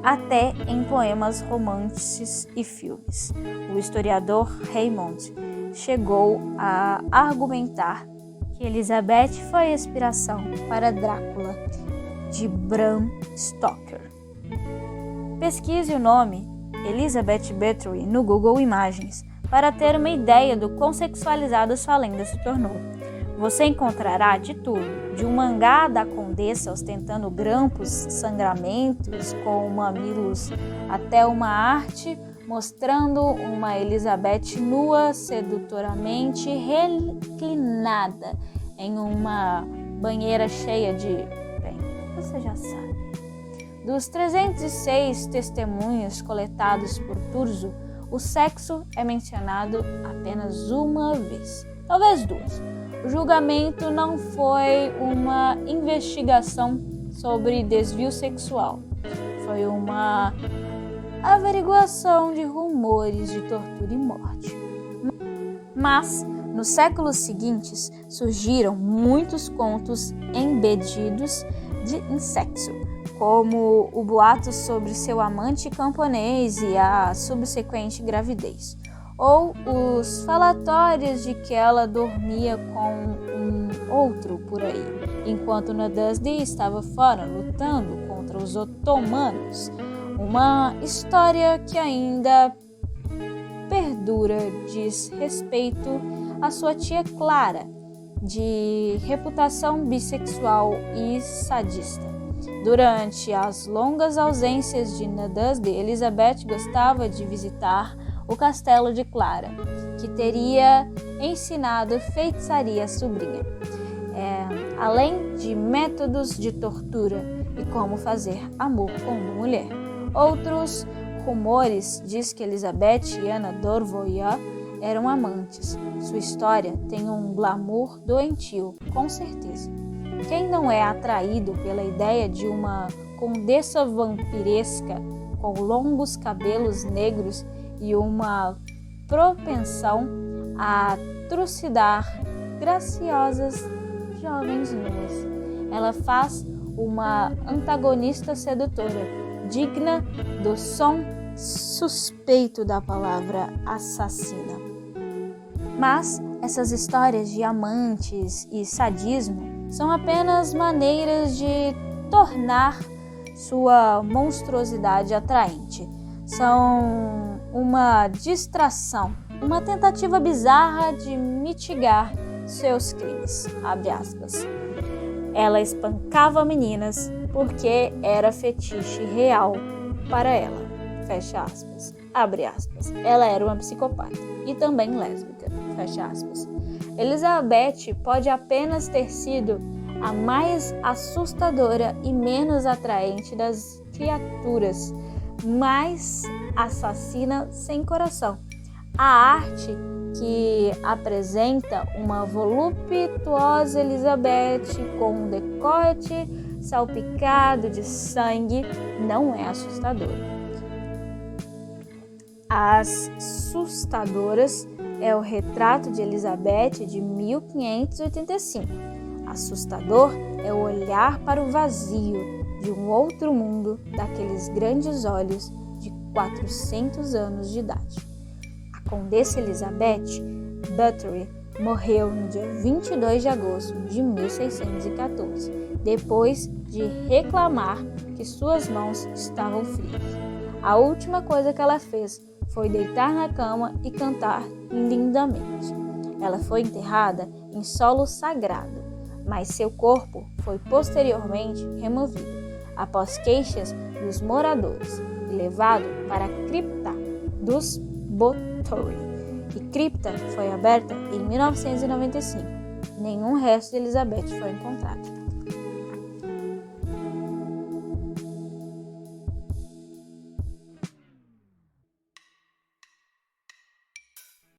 até em poemas românticos e filmes. O historiador Raymond chegou a argumentar que Elizabeth foi a inspiração para Drácula, de Bram Stoker. Pesquise o nome Elizabeth Bathory no Google Imagens para ter uma ideia do quão sexualizada sua lenda se tornou. Você encontrará de tudo, de um mangá da condessa ostentando grampos, sangramentos com mamilos, até uma arte mostrando uma Elizabeth nua, sedutoramente reclinada em uma banheira cheia de... Bem, você já sabe. Dos 306 testemunhos coletados por Turso, o sexo é mencionado apenas uma vez, talvez duas. O julgamento não foi uma investigação sobre desvio sexual, foi uma averiguação de rumores de tortura e morte. Mas, nos séculos seguintes, surgiram muitos contos embedidos em sexo, como o boato sobre seu amante camponês e a subsequente gravidez, ou os falatórios de que ela dormia com um outro por aí, enquanto Nadezhd estava fora lutando contra os otomanos. Uma história que ainda perdura diz respeito à sua tia Clara, de reputação bissexual e sadista. Durante as longas ausências de Nadezhd, Elizabeth gostava de visitar o castelo de Clara, que teria ensinado feitiçaria à sobrinha, além de métodos de tortura e como fazer amor com uma mulher. Outros rumores diz que Elizabeth e Anna Dorvoja eram amantes. Sua história tem um glamour doentio, com certeza. Quem não é atraído pela ideia de uma condessa vampiresca com longos cabelos negros e uma propensão a trucidar graciosas jovens nuas? Ela faz uma antagonista sedutora, digna do som suspeito da palavra assassina. Mas essas histórias de amantes e sadismo são apenas maneiras de tornar sua monstruosidade atraente. São uma distração, uma tentativa bizarra de mitigar seus crimes, abre aspas. Ela espancava meninas porque era fetiche real para ela, fecha aspas, abre aspas. Ela era uma psicopata e também lésbica, fecha aspas. Elizabeth pode apenas ter sido a mais assustadora e menos atraente das criaturas, mas assassina sem coração. A arte que apresenta uma voluptuosa Elizabeth com um decote salpicado de sangue não é assustadora. As assustadoras é o retrato de Elizabeth de 1585. Assustador é o olhar para o vazio de um outro mundo daqueles grandes olhos de 400 anos de idade. A Condessa Elizabeth Bathory morreu no dia 22 de agosto de 1614, depois de reclamar que suas mãos estavam frias. A última coisa que ela fez foi deitar na cama e cantar lindamente. Ela foi enterrada em solo sagrado, mas seu corpo foi posteriormente removido, após queixas dos moradores, e levado para a cripta dos Bathory. E cripta foi aberta em 1995. Nenhum resto de Elizabeth foi encontrado.